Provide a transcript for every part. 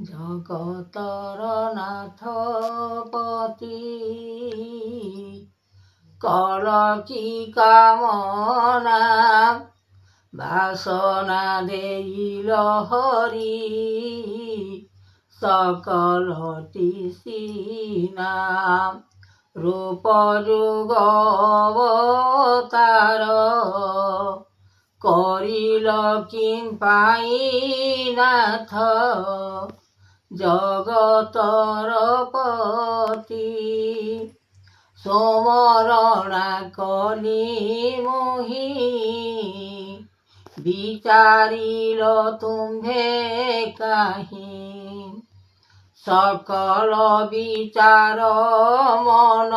জগতর নাথপতি কর কি কামনা বাসনা দেইল হরি সকলটি সিনা রূপ যুগ অবতার করিল কিং পাই নাথ জগতর পতি সমরণা কলি মোহি বিচারিল তুম্ভে কাহি সকল বিচার মন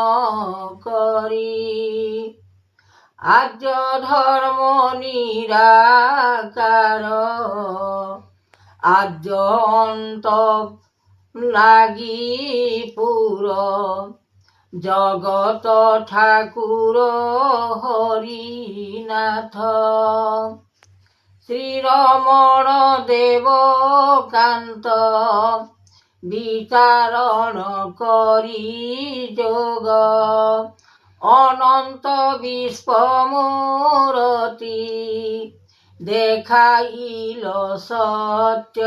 করি আর্য ধর্ম নিরাকার আর্য অন্ত লাগি পুর জগত ঠাকুর হরিনাথ শ্রীরমণ দেবকান্ত বিচারণ করি যোগ অনন্ত বিশ্বমূরতি দেখাইল সত্য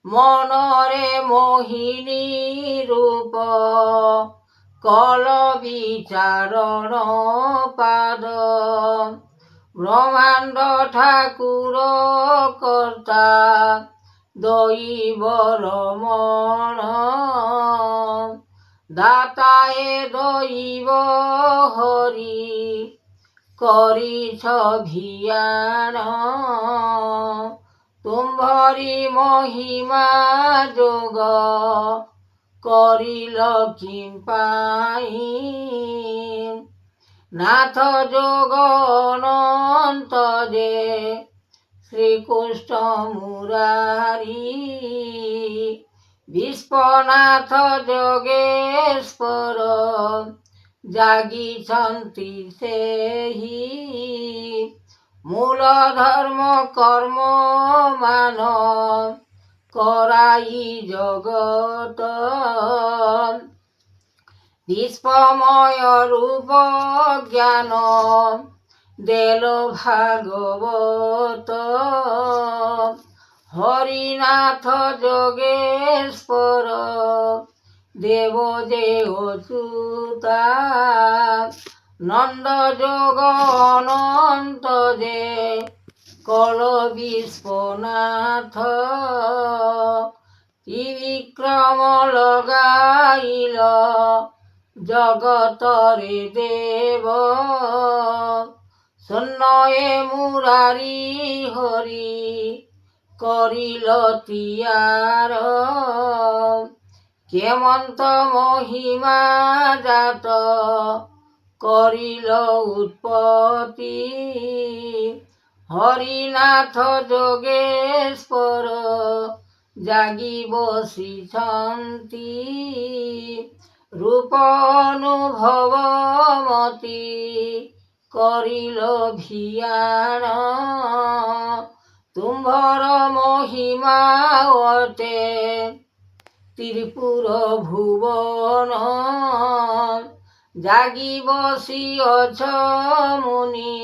মনরে মোহিনী রূপ কল বিচারণ পাদ ব্রহ্মাণ্ড ঠাকুর কর্তা দৈব রমণ দাতায়ে দৈব হরি করিছ ভিয়ান তুম্ভরি মহিমা যোগ করিল কিং পাই নাথ যোগ অনন্ত যে শ্রীকৃষ্ণ মুরারি বিশ্বনাথ যোগেশ্বর জাগিছন্তি সেহি মূল ধর্ম কর্ম মান করাই জগত বিশ্বময় রূপ জ্ঞান দেল ভাগবত হরিনাথ যোগেশ্বর দেব যে অচ্যুতা নন্দ যোগ অনন্ত যে কল বিশ্বনাথ ত্রিবিক্রম লগাইল জগতরে দেব শূন্যে মুরারি হরি করিল তিয়ার কেমন্ত মহিমা জাত করিল উৎপত্তি হরিনাথ যোগেশ্বর জাগি বসিছন্তি রূপ অনুভবমতি করিল ভিয়ান তুম্ভর মহিমা অতে ত্রিপুর ভুবন জাগি বসিଅছ মুনি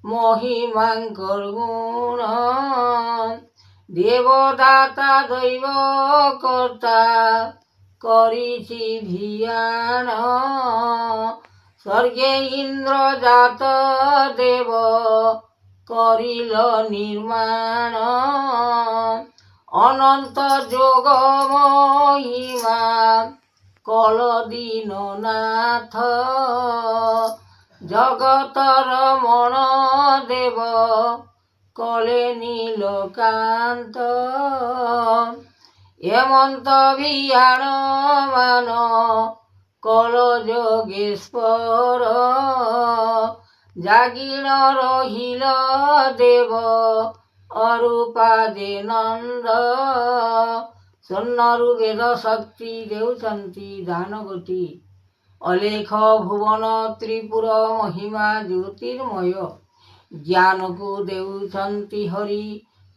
মহিমাঙ্কর গুণ দেবদাতা দৈব কর্তা করিছি ভিয়ান স্বর্গে ইন্দ্র জাত দেব করিল নির্মাণ অনন্ত যোগ মহিমা কল দীননাথ জগতর মন দেব কলে নীলকান্ত হেমন্ত ভিয়ান মান কল যোগেশ্বর জাগিল রহিল দেব অরূপাদে নন্দ ସ୍ୱର୍ଣ୍ଣରୁ ବେଦ ଶକ୍ତି ଦେଉଛନ୍ତି ଦାନଗତି ଅଲେଖ ଭୁବନ ତ୍ରିପୁର ମହିମା ଜ୍ୟୋତିର୍ମୟ ଜ୍ଞାନକୁ ଦେଉଛନ୍ତି ହରି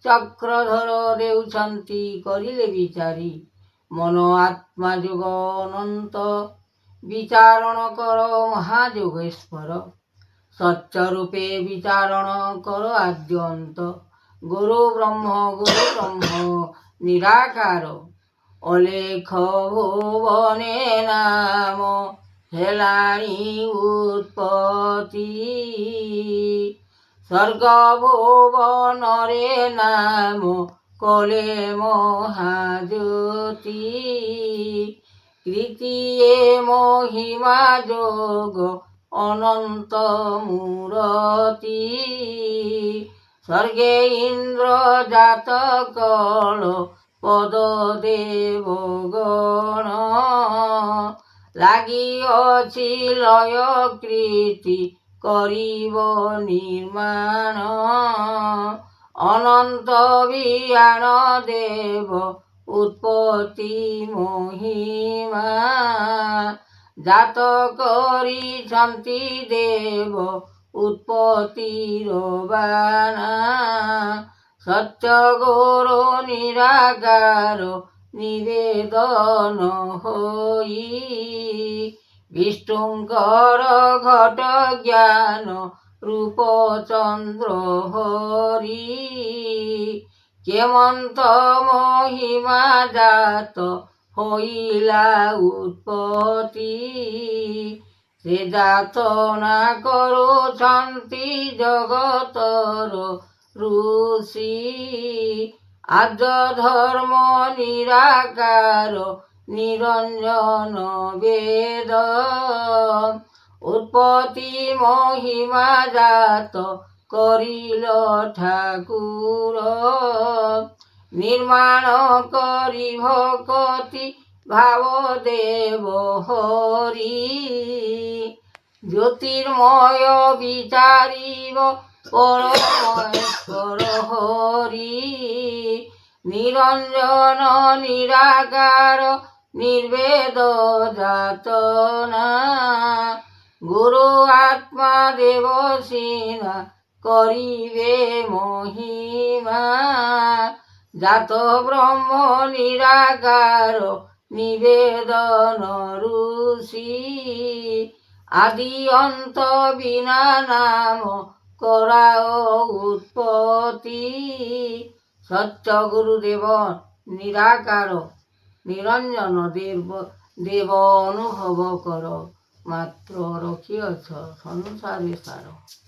ଚକ୍ରଧର ଦେଉଛନ୍ତି କରିଲେ ବିଚାରି, ମନ ଆତ୍ମା ଯୋଗ ଅନନ୍ତ, ବିଚାରଣ କର ମହାଯୋଗେଶ୍ୱର। ସତ୍ୟ ରୂପେ ବିଚାରଣ କର ଆଦ୍ୟନ୍ତ, ଗୁରୁ ବ୍ରହ୍ମ ନିରାକାର। ଅଲେଖ ଭୁବନେ ନାମ ହେଲାଣି ଉତ୍ପତ୍ତି, ସ୍ୱର୍ଗ ଭୁବନରେ ନାମ କଲେ ମହାଜ୍ୟୋତି। କୀର୍ତ୍ତିଏ ମହିମା ଯୋଗ ଅନନ୍ତ ମୂରତି, ସ୍ୱର୍গে ଇନ୍ଦ୍ର ଜାତ କଳ ପଦ ଦେବଗଣ। ଲାଗିଅଛି ଲୟ କୀର୍ତ୍ତି କରିବ ନିର୍ମାଣ, ଅନନ୍ତ ବିୟାଣ ଦେବ ଉତ୍ପତ୍ତି ମହିମା। ଜାତ କରିଛନ୍ତି ଦେବ ଉତ୍ପତ୍ତିର ବାନା, ସତ୍ୟ ଗୁରୁ ନିରାକାର ନିବେଦନ ହୋଇ। ବିଷ୍ଣୁଙ୍କର ଘଟ ଜ୍ଞାନ ରୂପ ଚନ୍ଦ୍ର ହରି, କେମନ୍ତ ମହିମା ଜାତ ହୋଇଲା ଉତ୍ପତ୍ତି। ସେ ଯାତନା କରୁଛନ୍ତି ଜଗତର ଋଷି, ଆଦ୍ୟ ଧର୍ମ ନିରାକାର ନିରଞ୍ଜନ ବେଦ। ଉତ୍ପତ୍ତି ମହିମା ଜାତ କରିଲ ଠାକୁର, ନିର୍ମାଣ କରି ଭକତି ଭାବ ଦେବ ହରି। ଜ୍ୟୋତିର୍ମୟ ବିଚାରିବ ପରମେଶ୍ୱର ହରି, ନିରଞ୍ଜନ ନିରାକାର ନିର୍ବେଦ ଯାତନା। ଗୁରୁ ଆତ୍ମା ଦେବ ସିନା କରିବେ ମହିମା, ଜାତ ବ୍ରହ୍ମ ନିରାକାର ନିବେଦନ ଋଷି। ଆଦି ଅନ୍ତ ବିନା ନାମ କରାଅ ଉତ୍ପତ୍ତି, ସତ୍ୟ ଗୁରୁଦେବ ନିରାକାର ନିରଞ୍ଜନ ଦେବ ଅନୁଭବ କର। ମାତ୍ର ରଖିଅଛ ସଂସାରେ ସାର।